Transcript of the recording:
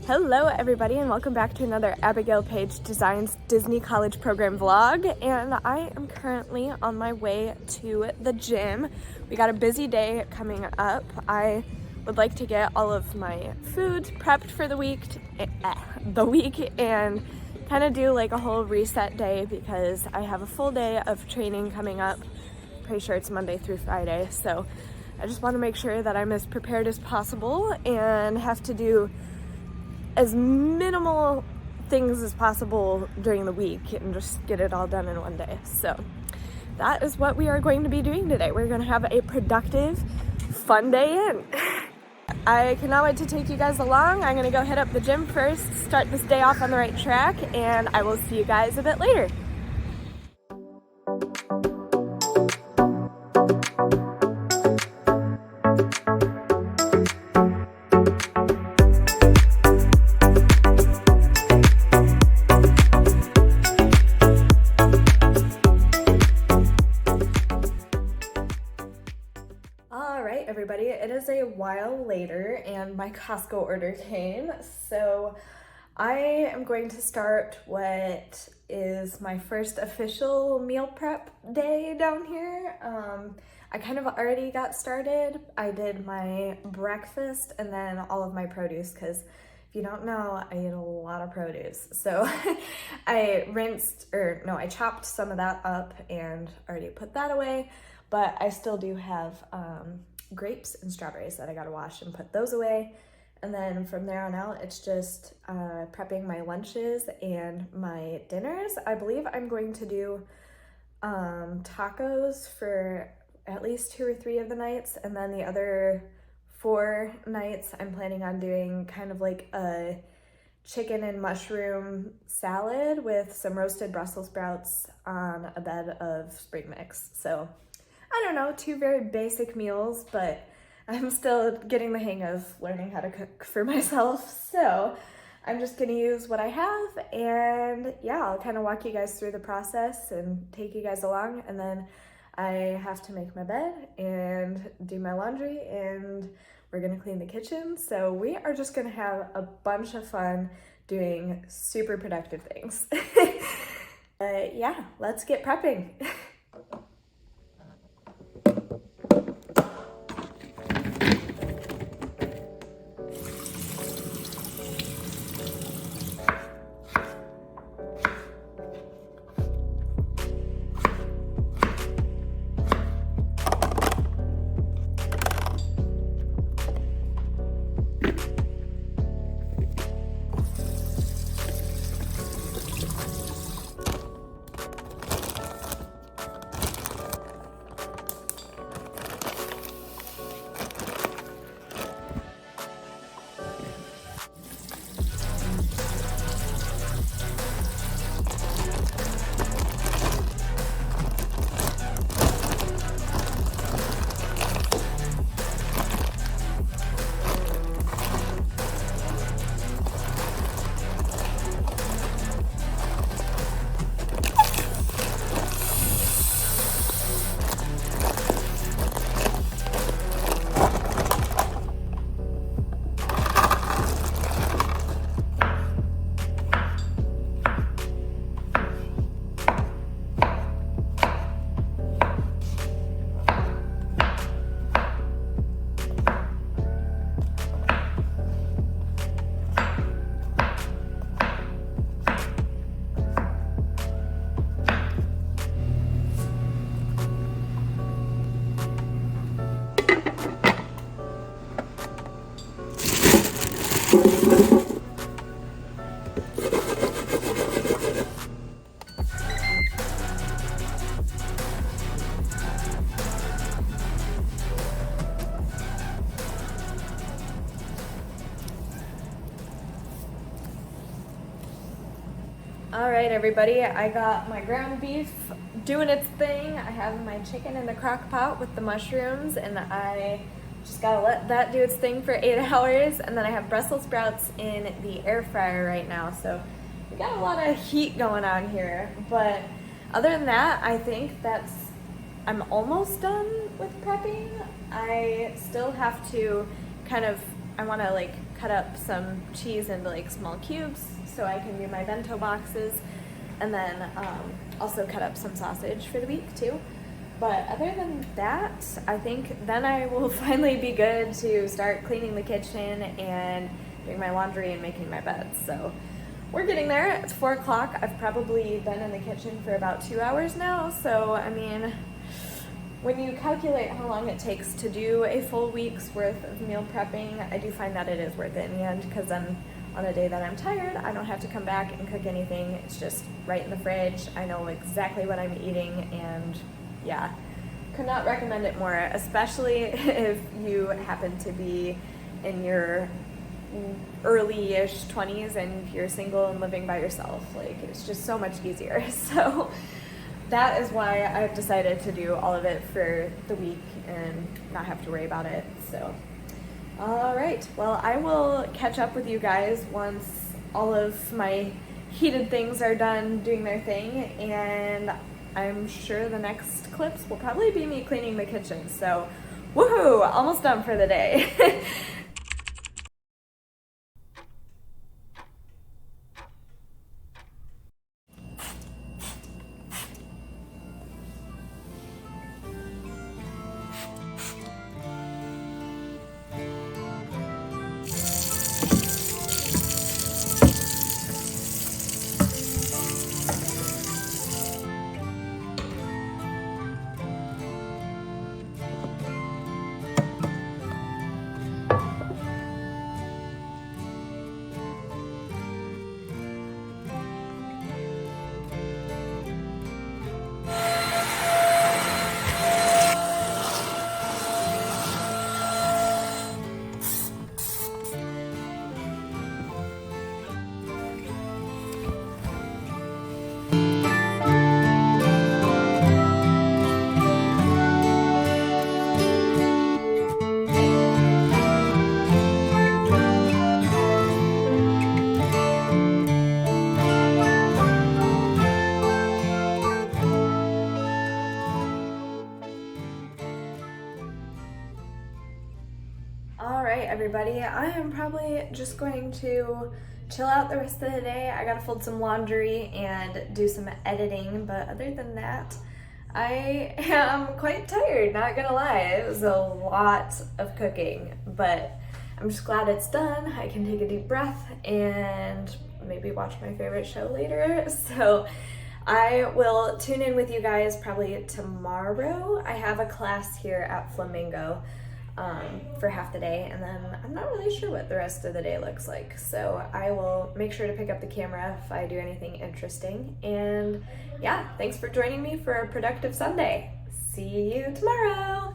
Hello everybody and welcome back to another Abigail Page Designs Disney College Program vlog, and I am currently on my way to the gym. We got a busy day coming up. I would like to get all of my food prepped for the week and kind of do like a whole reset day because I have a full day of training coming up. Pretty sure it's Monday through Friday, so I just want to make sure that I'm as prepared as possible and have to do as minimal things as possible during the week and just get it all done in one day. So that is what we are going to be doing today. We're going to have a productive, fun day in. I cannot wait to take you guys along. I'm going to go hit up the gym first, start this day off on the right track, and I will see you guys a bit later. Everybody, it is a while later and my Costco order came, so I am going to start what is my first official meal prep day down here. I kind of already got started. I did my breakfast and then all of my produce because if you don't know, I eat a lot of produce. So I chopped some of that up and already put that away, but I still do have grapes and strawberries that I gotta wash and put those away. And then from there on out, it's just prepping my lunches and my dinners. I believe I'm going to do tacos for at least 2 or 3 of the nights, and then the other 4 nights I'm planning on doing kind of like a chicken and mushroom salad with some roasted Brussels sprouts on a bed of spring mix. So I don't know, 2 very basic meals, but I'm still getting the hang of learning how to cook for myself. So I'm just gonna use what I have, and yeah, I'll kind of walk you guys through the process and take you guys along. And then I have to make my bed and do my laundry, and we're gonna clean the kitchen. So we are just gonna have a bunch of fun doing super productive things. Yeah, let's get prepping. All right, everybody, I got my ground beef doing its thing. I have my chicken in the crock pot with the mushrooms, and I just gotta let that do its thing for 8 hours. And then I have Brussels sprouts in the air fryer right now. So we got a lot of heat going on here. But other than that, I think I'm almost done with prepping. I still have to I want to like cut up some cheese into like small cubes so I can do my bento boxes, and then also cut up some sausage for the week too. But other than that, I think then I will finally be good to start cleaning the kitchen and doing my laundry and making my bed. So we're getting there. It's 4 o'clock. I've probably been in the kitchen for about 2 hours now. So, I mean, when you calculate how long it takes to do a full week's worth of meal prepping, I do find that it is worth it in the end, because then on a day that I'm tired, I don't have to come back and cook anything. It's just right in the fridge. I know exactly what I'm eating, and yeah, could not recommend it more, especially if you happen to be in your early-ish 20s and you're single and living by yourself. Like, it's just so much easier. So that is why I've decided to do all of it for the week and not have to worry about it. So, all right. Well, I will catch up with you guys once all of my heated things are done doing their thing, and I'm sure the next clips will probably be me cleaning the kitchen. So, woohoo! Almost done for the day. All right, everybody, I am probably just going to chill out the rest of the day. I gotta fold some laundry and do some editing, but other than that, I am quite tired, not gonna lie. It was a lot of cooking, but I'm just glad it's done. I can take a deep breath and maybe watch my favorite show later. So I will tune in with you guys probably tomorrow. I have a class here at Flamingo for half the day, and then I'm not really sure what the rest of the day looks like. So I will make sure to pick up the camera if I do anything interesting. And yeah, thanks for joining me for a productive Sunday. See you tomorrow.